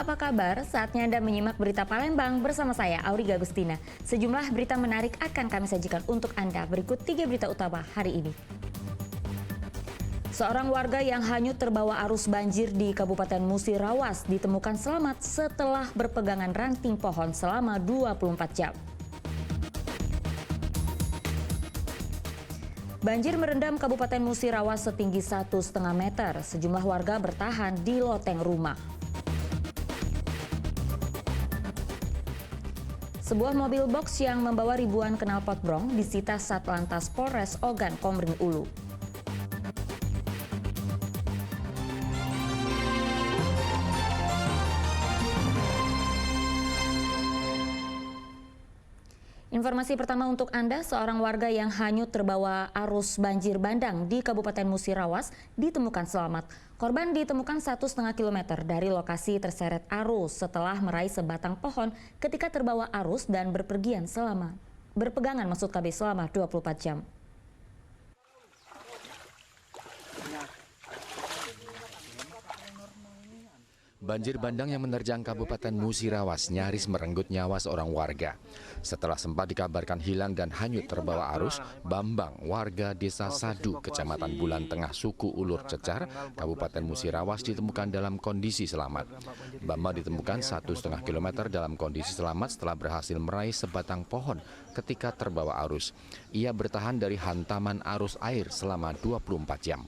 apa kabar? Saatnya Anda menyimak berita Palembang bersama saya, Auriga Agustina. Sejumlah berita menarik akan kami sajikan untuk Anda. Berikut 3 berita utama hari ini. Seorang warga yang hanyut terbawa arus banjir di Kabupaten Musirawas ditemukan selamat setelah berpegangan ranting pohon selama 24 jam. Banjir merendam Kabupaten Musirawas setinggi 1,5 meter. Sejumlah warga bertahan di loteng rumah. Sebuah mobil box yang membawa ribuan knalpot brong disita Satlantas Polres Ogan Komering Ulu. Informasi pertama untuk Anda, seorang warga yang hanyut terbawa arus banjir bandang di Kabupaten Musirawas ditemukan selamat. Korban ditemukan 1,5 km dari lokasi terseret arus setelah meraih sebatang pohon ketika terbawa arus dan berpergian selama 24 jam. Banjir bandang yang menerjang Kabupaten Musirawas nyaris merenggut nyawa seorang warga. Setelah sempat dikabarkan hilang dan hanyut terbawa arus, Bambang, warga Desa Sadu, Kecamatan Bulan Tengah, Suku Ulur Cecar, Kabupaten Musirawas ditemukan dalam kondisi selamat. Bambang ditemukan 1,5 km dalam kondisi selamat setelah berhasil meraih sebatang pohon ketika terbawa arus. Ia bertahan dari hantaman arus air selama 24 jam.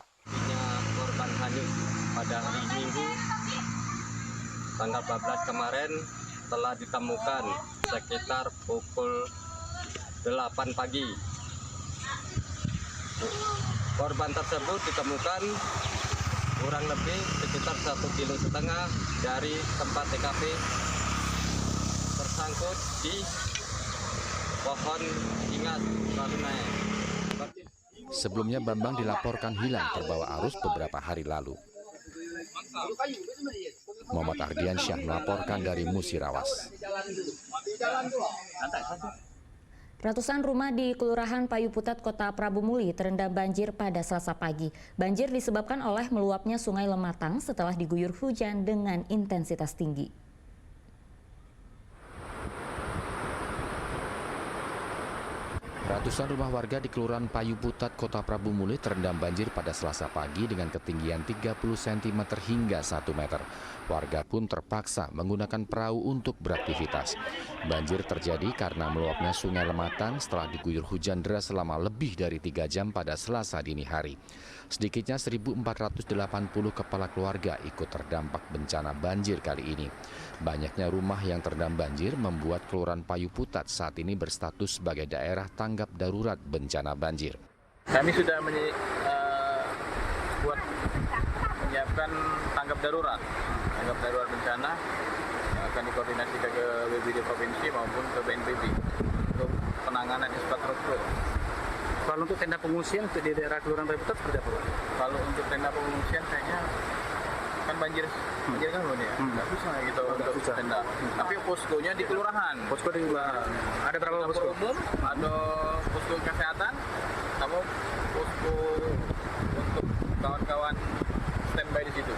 Korban hanyut pada hari Minggu tanggal 14 kemarin telah ditemukan sekitar pukul 8 pagi. Korban tersebut ditemukan kurang lebih sekitar 1,5 kilo dari tempat TKP, tersangkut di pohon ingat Karunaya. Sebelumnya Bambang dilaporkan hilang terbawa arus beberapa hari lalu. Muhammad Ardiansyah melaporkan dari Musirawas. Ratusan rumah di Kelurahan Payu Putat, Kota Prabu Muli terendam banjir pada Selasa pagi. Banjir disebabkan oleh meluapnya Sungai Lematang setelah diguyur hujan dengan intensitas tinggi. Ratusan rumah warga di Kelurahan Payu Putat, Kota Prabu Muli terendam banjir pada Selasa pagi dengan ketinggian 30 cm hingga 1 meter. Warga pun terpaksa menggunakan perahu untuk beraktivitas. Banjir terjadi karena meluapnya Sungai Lematang setelah diguyur hujan deras selama lebih dari 3 jam pada Selasa dini hari. Sedikitnya 1.480 kepala keluarga ikut terdampak bencana banjir kali ini. Banyaknya rumah yang terendam banjir membuat Kelurahan Payu Putat saat ini berstatus sebagai daerah tanggap darurat bencana banjir. Kami sudah menyiapkan tanggap darurat bencana, akan dikoordinasikan ke BPBD Provinsi maupun ke BNPB untuk penanganan infrastruktur. Kalau untuk tenda pengungsian di daerah Kelurahan Payu Putat seperti apa? Kalau untuk tenda pengungsian kayaknya kan banjir kan belum ya? Nggak bisa gitu untuk tenda. Tapi poskonya di kelurahan. Posko di kelurahan. Ada berapa posko? Umum, ada posko kesehatan, sama posko untuk kawan-kawan standby di situ.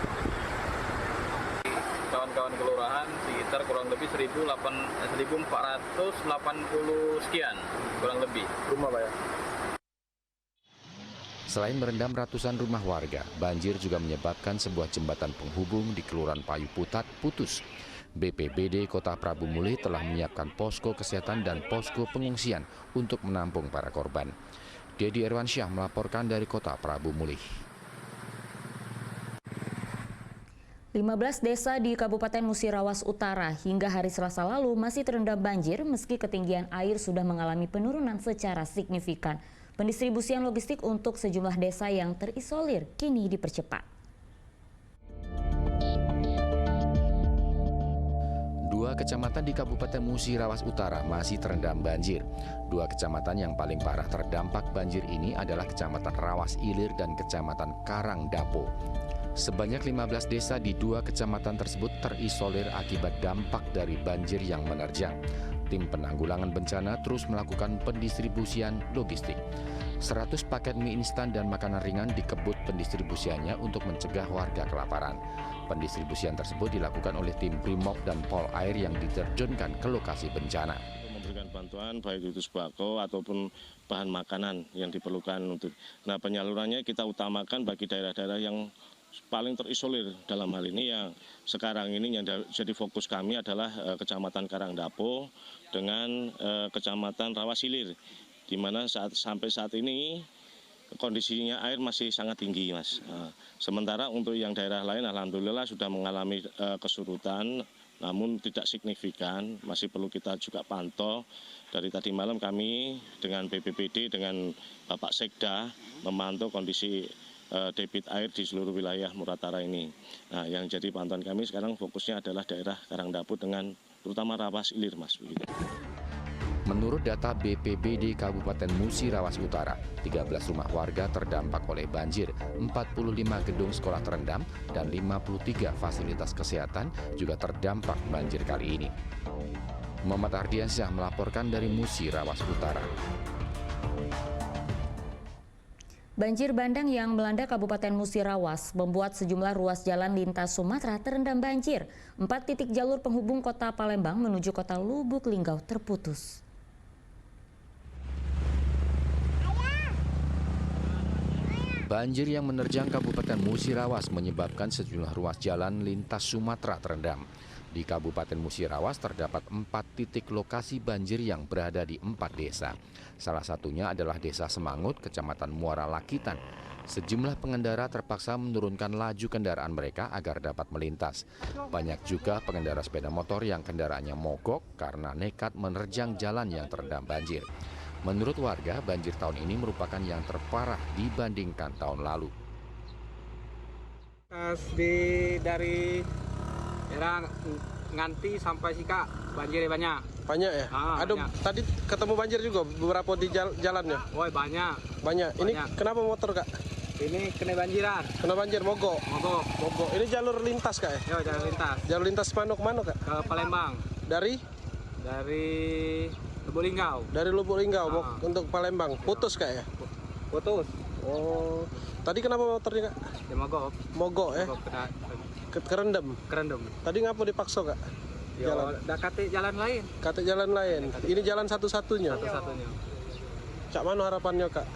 Kawan-kawan kelurahan sekitar kurang lebih 1.480 sekian kurang lebih Rumah Pak ya? Selain merendam ratusan rumah warga, banjir juga menyebabkan sebuah jembatan penghubung di Kelurahan Payu Putat putus. BPBD Kota Prabu Muli telah menyiapkan posko kesehatan dan posko pengungsian untuk menampung para korban. Dedi Irwansyah melaporkan dari Kota Prabu Muli. 15 desa di Kabupaten Musirawas Utara hingga hari Selasa lalu masih terendam banjir meski ketinggian air sudah mengalami penurunan secara signifikan. Pendistribusian logistik untuk sejumlah desa yang terisolir kini dipercepat. Dua kecamatan di Kabupaten Musirawas Utara masih terendam banjir. Dua kecamatan yang paling parah terdampak banjir ini adalah Kecamatan Rawas Ilir dan Kecamatan Karangdapo. Sebanyak 15 desa di dua kecamatan tersebut terisolir akibat dampak dari banjir yang menerjang. Tim penanggulangan bencana terus melakukan pendistribusian logistik. 100 paket mie instan dan makanan ringan dikebut pendistribusiannya untuk mencegah warga kelaparan. Pendistribusian tersebut dilakukan oleh tim Brimob dan Pol Air yang diterjunkan ke lokasi bencana. Memberikan bantuan baik itu sembako ataupun bahan makanan yang diperlukan untuk. Nah, penyalurannya kita utamakan bagi daerah-daerah yang paling terisolir dalam hal ini yang sekarang ini yang jadi fokus kami adalah Kecamatan Karangdapo dengan Kecamatan Rawasilir, di mana sampai saat ini kondisinya air masih sangat tinggi, Mas. Sementara untuk yang daerah lain alhamdulillah sudah mengalami kesurutan, namun tidak signifikan, masih perlu kita juga pantau. Dari tadi malam kami dengan BPBD, dengan Bapak Sekda memantau kondisi debit air di seluruh wilayah Muratara ini. Nah, yang jadi pantauan kami sekarang fokusnya adalah daerah Karangdapo dengan terutama Rawasilir, Mas. Begitu. Menurut data BPBD Kabupaten Musi Rawas Utara, 13 rumah warga terdampak oleh banjir, 45 gedung sekolah terendam, dan 53 fasilitas kesehatan juga terdampak banjir kali ini. Muhammad Ardiansyah melaporkan dari Musi Rawas Utara. Banjir bandang yang melanda Kabupaten Musi Rawas membuat sejumlah ruas jalan lintas Sumatera terendam banjir. 4 titik jalur penghubung kota Palembang menuju kota Lubuk Linggau terputus. Banjir yang menerjang Kabupaten Musi Rawas menyebabkan sejumlah ruas jalan lintas Sumatera terendam. Di Kabupaten Musi Rawas terdapat 4 titik lokasi banjir yang berada di 4 desa. Salah satunya adalah Desa Semangut, Kecamatan Muara Lakitan. Sejumlah pengendara terpaksa menurunkan laju kendaraan mereka agar dapat melintas. Banyak juga pengendara sepeda motor yang kendaraannya mogok karena nekat menerjang jalan yang terendam banjir. Menurut warga, banjir tahun ini merupakan yang terparah dibandingkan tahun lalu. Dari daerah Nganti sampai Sika banjirnya banyak. Banyak ya? Aduh, banyak. tadi ketemu banjir juga beberapa di jalannya? Woi, banyak. Banyak. Ini kenapa motor, Kak? Ini kena banjiran. Kena banjir, mogok? Mogok. Mogok. Ini jalur lintas, Kak ya? Yo, jalan lintas. Jalur lintas mana ke mana, Kak? Ke Palembang. Dari Lubuk Linggau. Dari Lubuk Linggau untuk Palembang. Putus, Kak ya? Putus. Oh. Tadi kenapa motornya, Kak? Ya mogok. Mogok ya? Mogok Kerendam. kerendam. Tadi ngapa dipaksa, Kak? Yo, dah kate jalan lain. Kata jalan lain. Ini jalan satu-satunya. Satu-satunya. Cak mana harapannya, Kak?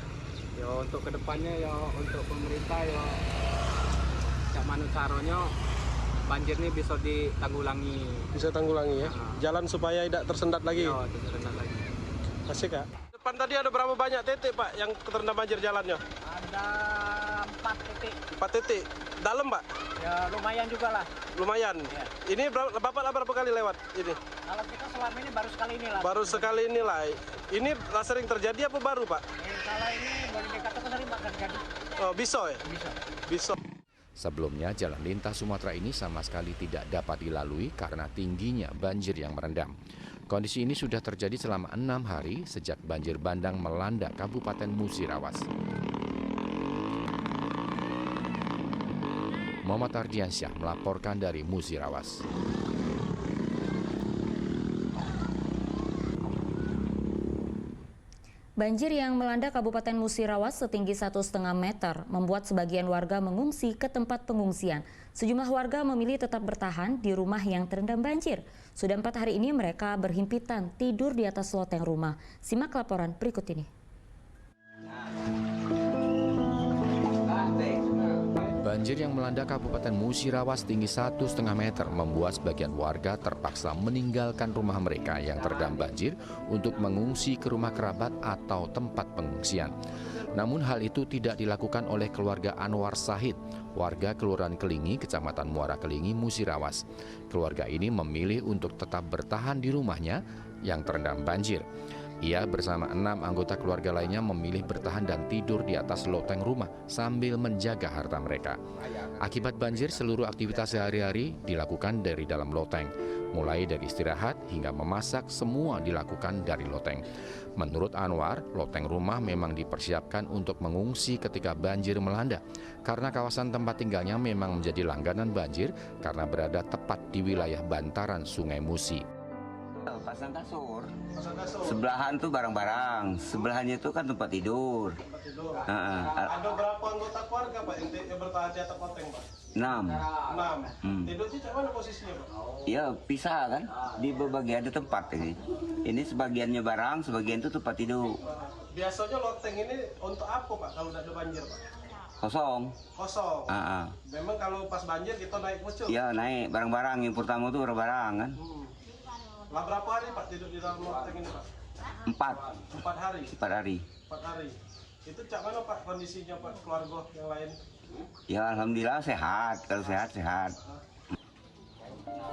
Yo, untuk kedepannya yo, untuk pemerintah yo, cak mana caranya banjir ini bisa ditanggulangi. Bisa tanggulangi ya? Jalan supaya tidak tersendat lagi. Yo, tersendat lagi. Masih, Kak? Depan tadi ada berapa banyak titik, Pak, yang terendam banjir jalannya? Ada 4 titik. 4 titik. Dalam, Pak? Ya lumayan juga lah. Lumayan. Ya. Ini Bapak berapa kali lewat ini? Kalau kita selama ini baru sekali ini lah. Baru sekali inilah. Ini sering terjadi apa baru, Pak? Kalau ini baru dikatakan sering Pak terjadi. Oh, bisa ya? Bisa. Bisa. Sebelumnya, jalan lintas Sumatera ini sama sekali tidak dapat dilalui karena tingginya banjir yang merendam. Kondisi ini sudah terjadi selama 6 hari sejak banjir bandang melanda Kabupaten Musi Rawas. Muhammad Ardiansyah melaporkan dari Musi Rawas. Banjir yang melanda Kabupaten Musi Rawas setinggi 1,5 meter membuat sebagian warga mengungsi ke tempat pengungsian. Sejumlah warga memilih tetap bertahan di rumah yang terendam banjir. Sudah 4 hari ini mereka berhimpitan tidur di atas loteng rumah. Simak laporan berikut ini. Banjir yang melanda Kabupaten Musi Rawas tinggi 1,5 meter membuat sebagian warga terpaksa meninggalkan rumah mereka yang terendam banjir untuk mengungsi ke rumah kerabat atau tempat pengungsian. Namun hal itu tidak dilakukan oleh keluarga Anwar Sahid, warga Kelurahan Kelingi, Kecamatan Muara Kelingi, Musi Rawas. Keluarga ini memilih untuk tetap bertahan di rumahnya yang terendam banjir. Ia bersama 6 anggota keluarga lainnya memilih bertahan dan tidur di atas loteng rumah sambil menjaga harta mereka. Akibat banjir, seluruh aktivitas sehari-hari dilakukan dari dalam loteng. Mulai dari istirahat hingga memasak, semua dilakukan dari loteng. Menurut Anwar, loteng rumah memang dipersiapkan untuk mengungsi ketika banjir melanda. Karena kawasan tempat tinggalnya memang menjadi langganan banjir karena berada tepat di wilayah bantaran Sungai Musi. Pasang kasur. Pasang kasur. Sebelahan tuh barang-barang, sebelahnya itu kan tempat tidur. Tempat tidur. Heeh. Ada berapa anggota keluarga Pak yang bertahan di atap loteng Pak? 6. 6. Tidurnya cak mana posisinya Pak? Ya pisah kan, di berbagai ada tempat ini. Ini sebagiannya barang, sebagian itu tempat tidur. Biasanya loteng ini untuk apa Pak kalau tidak ada banjir Pak? Kosong. Kosong. Heeh. Memang kalau pas banjir kita naik muncul. Ya naik barang-barang, yang pertama tuh barang kan. Lah berapa hari Pak tidur di dalam loteng ini Pak? 4 hari. 4 hari. 4 hari. Itu cak mana Pak kondisinya Pak keluarga yang lain? Ya alhamdulillah sehat, kalau sehat.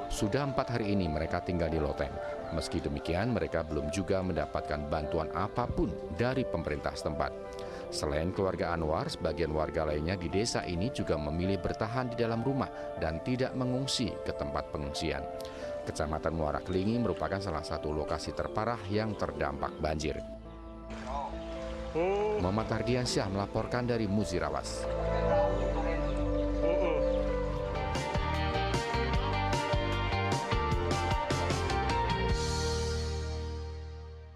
Sudah 4 hari ini mereka tinggal di loteng. Meski demikian, mereka belum juga mendapatkan bantuan apapun dari pemerintah setempat. Selain keluarga Anwar, sebagian warga lainnya di desa ini juga memilih bertahan di dalam rumah dan tidak mengungsi ke tempat pengungsian. Kecamatan Muara Kelingi merupakan salah satu lokasi terparah yang terdampak banjir. Muhammad Ardiansyah melaporkan dari Musirawas.